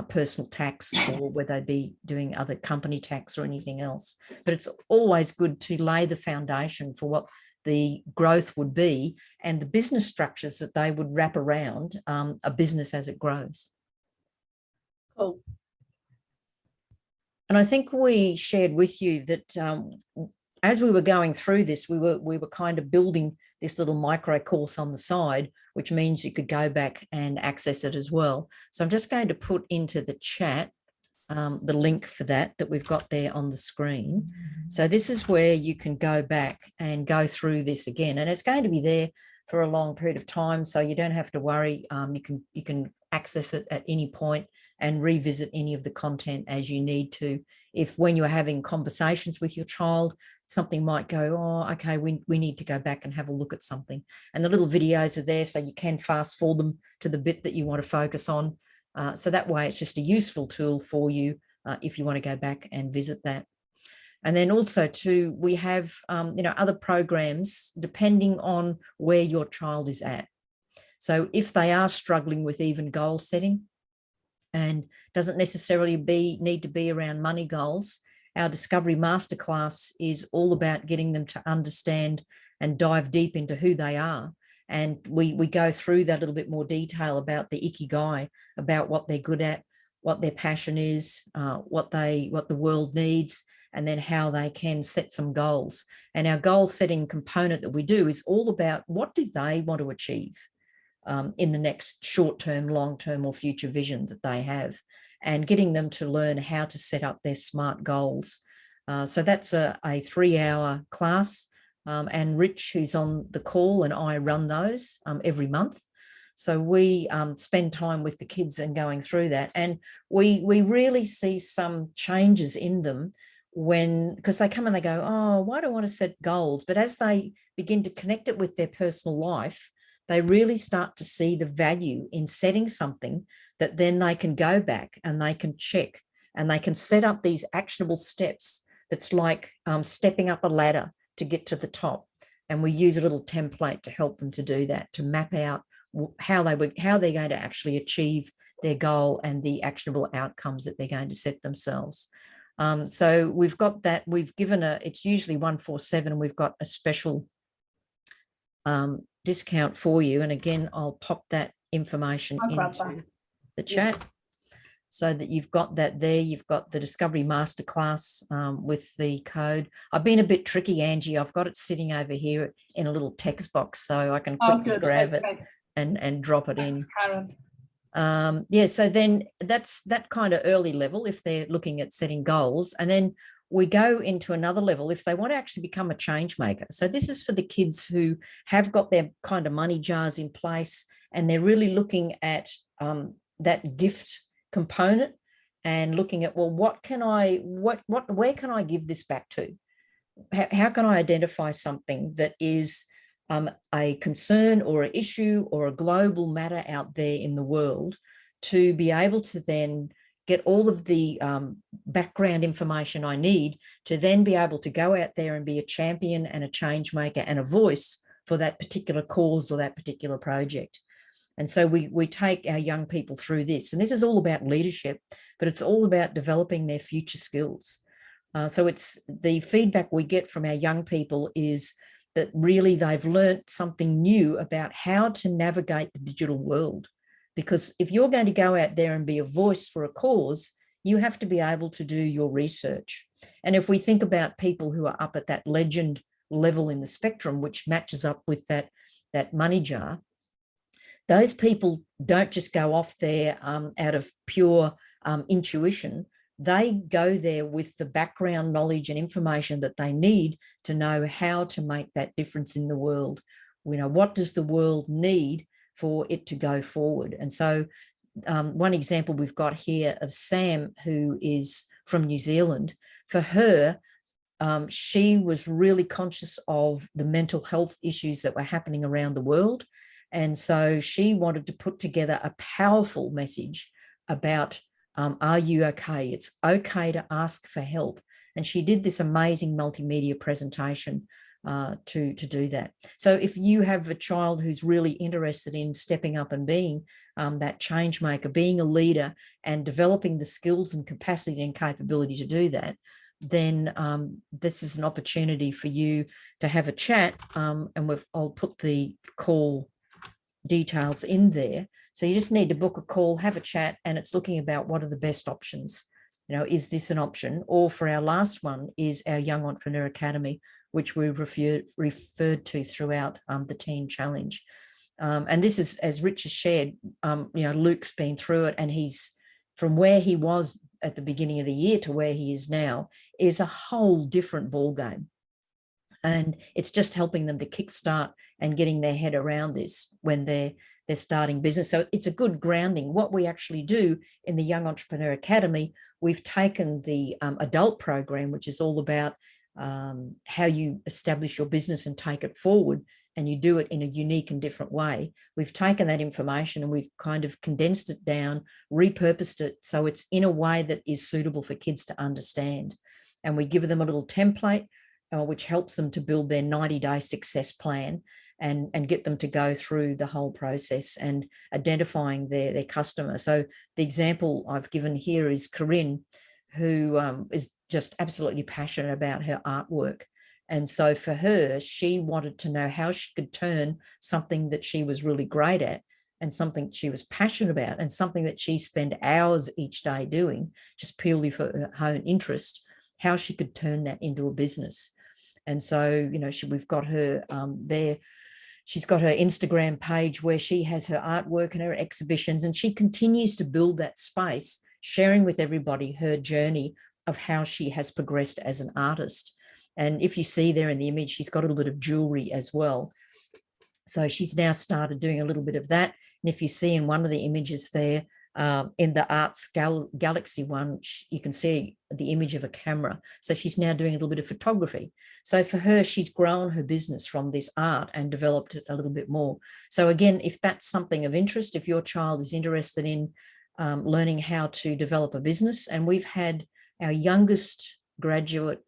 personal tax, or whether they'd be doing other company tax or anything else. But it's always good to lay the foundation for what the growth would be and the business structures that they would wrap around a business as it grows. Cool. And I think we shared with you that as we were going through this, we were kind of building this little micro course on the side, which means you could go back and access it as well. So I'm just going to put into the chat the link for that we've got there on the screen. So this is where you can go back and go through this again, and it's going to be there for a long period of time, so you don't have to worry. You can access it at any point and revisit any of the content as you need to. If when you're having conversations with your child, something might go, oh, okay, we need to go back and have a look at something. And the little videos are there, so you can fast forward them to the bit that you want to focus on. So that way it's just a useful tool for you if you want to go back and visit that. And then also too, we have other programs depending on where your child is at. So if they are struggling with even goal setting, and doesn't necessarily need to be around money goals, our Discovery Masterclass is all about getting them to understand and dive deep into who they are. And we go through that a little bit more detail about the Ikigai, about what they're good at, what their passion is, what the world needs, and then how they can set some goals. And our goal setting component that we do is all about what do they want to achieve in the next short-term, long-term or future vision that they have, and getting them to learn how to set up their SMART goals. So that's a 3-hour class. And Rich, who's on the call, and I run those every month. So we spend time with the kids and going through that. And we really see some changes in them because they come and they go, oh, why do I want to set goals? But as they begin to connect it with their personal life, they really start to see the value in setting something that then they can go back and they can check and they can set up these actionable steps. That's like stepping up a ladder to get to the top. And we use a little template to help them to do that, to map out how they're going to actually achieve their goal and the actionable outcomes that they're going to set themselves. So we've got that. We've given it's usually 147, and we've got a special discount for you. And again, I'll pop that information into the chat so that you've got that there. You've got the Discovery Masterclass with the code. I've been a bit tricky, Angie. I've got it sitting over here in a little text box, so I can quickly grab it and drop it in. Karen. Yeah, so then that's that kind of early level if they're looking at setting goals. And then we go into another level if they want to actually become a change maker. So this is for the kids who have got their kind of money jars in place, and they're really looking at that gift component and looking at, well, where can I give this back to? How can I identify something that is a concern or an issue or a global matter out there in the world, to be able to then get all of the background information I need to then be able to go out there and be a champion and a change maker and a voice for that particular cause or that particular project. And so we take our young people through this. And this is all about leadership, but it's all about developing their future skills. So it's the feedback we get from our young people is that really they've learned something new about how to navigate the digital world. Because if you're going to go out there and be a voice for a cause, you have to be able to do your research. And if we think about people who are up at that legend level in the spectrum, which matches up with that money jar, those people don't just go off there out of pure intuition. They go there with the background knowledge and information that they need to know how to make that difference in the world. What does the world need for it to go forward? And so one example we've got here of Sam, who is from New Zealand. For her, she was really conscious of the mental health issues that were happening around the world. And so she wanted to put together a powerful message about, are you okay? It's okay to ask for help. And she did this amazing multimedia presentation to do that. So if you have a child who's really interested in stepping up and being that change maker, being a leader and developing the skills and capacity and capability to do that, then this is an opportunity for you to have a chat. And I'll put the call details in there So you just need to book a call, have a chat, and it's looking about what are the best options. You know, is this an option? Or for our last one is our Young Entrepreneur Academy, which we've referred to throughout the Teen Challenge. And this is, as Rich has shared, Luke's been through it, and he's from where he was at the beginning of the year to where he is now is a whole different ballgame. And it's just helping them to kickstart and getting their head around this when they're starting business. So it's a good grounding. What we actually do in the Young Entrepreneur Academy, we've taken the adult program, which is all about how you establish your business and take it forward, and you do it in a unique and different way. We've taken that information and we've kind of condensed it down, repurposed it so it's in a way that is suitable for kids to understand. And we give them a little template which helps them to build their 90-day success plan and get them to go through the whole process and identifying their customer. So the example I've given here is Corinne, who is just absolutely passionate about her artwork. And so for her, she wanted to know how she could turn something that she was really great at and something she was passionate about and something that she spent hours each day doing just purely for her own interest, how she could turn that into a business. And so, we've got her there. She's got her Instagram page where she has her artwork and her exhibitions, and she continues to build that space, sharing with everybody her journey of how she has progressed as an artist. And if you see there in the image, she's got a little bit of jewelry as well. So she's now started doing a little bit of that. And if you see in one of the images there, in the Arts Galaxy one, you can see the image of a camera. So she's now doing a little bit of photography. So for her, she's grown her business from this art and developed it a little bit more. So again, if that's something of interest, if your child is interested in learning how to develop a business, and we've had our youngest graduate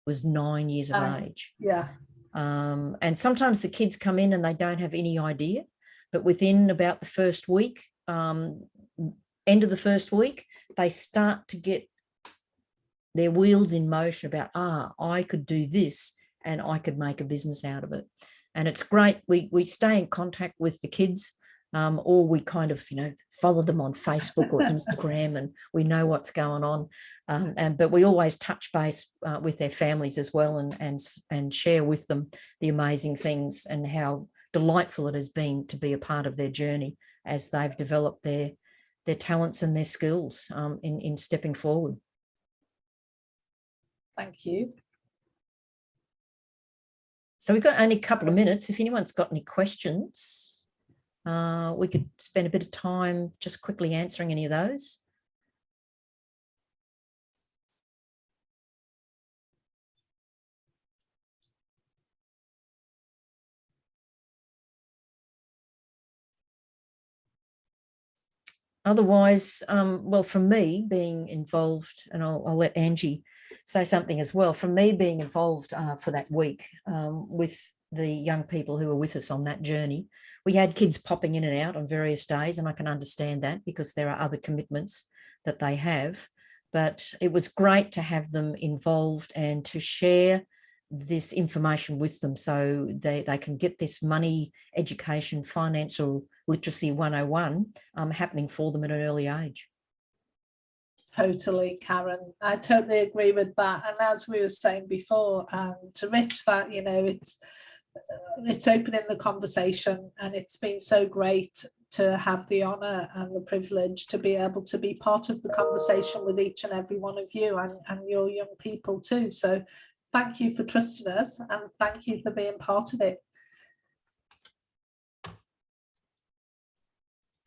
was 9 years of age. Yeah. And sometimes the kids come in and they don't have any idea, but within about the first week, end of the first week, they start to get their wheels in motion about, I could do this and I could make a business out of it. And it's great. We stay in contact with the kids, or we kind of, follow them on Facebook or Instagram, and we know what's going on. But we always touch base with their families as well, and share with them the amazing things and how delightful it has been to be a part of their journey as they've developed their talents and their skills in stepping forward. Thank you. So we've got only a couple of minutes. If anyone's got any questions, we could spend a bit of time just quickly answering any of those. Otherwise, well, from me being involved, and I'll let Angie say something as well, from me being involved for that week with the young people who were with us on that journey, we had kids popping in and out on various days, and I can understand that because there are other commitments that they have. But it was great to have them involved and to share this information with them so they can get this money education, financial literacy 101 happening for them at an early age. Totally, Karen. I totally agree with that. And as we were saying before, and to Rich, that, it's opening the conversation, and it's been so great to have the honour and the privilege to be able to be part of the conversation with each and every one of you and your young people too. So thank you for trusting us, and thank you for being part of it.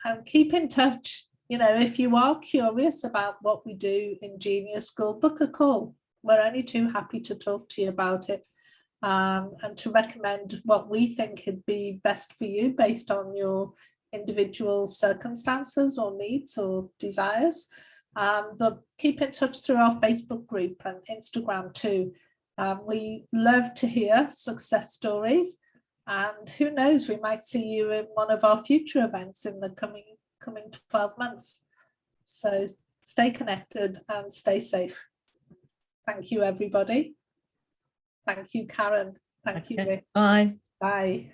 And keep in touch. If you are curious about what we do in Genius School, book a call. We're only too happy to talk to you about it, and to recommend what we think would be best for you based on your individual circumstances or needs or desires. But keep in touch through our Facebook group and Instagram too. We love to hear success stories, and who knows, we might see you in one of our future events in the coming 12 months. So stay connected and stay safe. Thank you, everybody. Thank you, Karen. Thank you, Rich. Bye. Bye.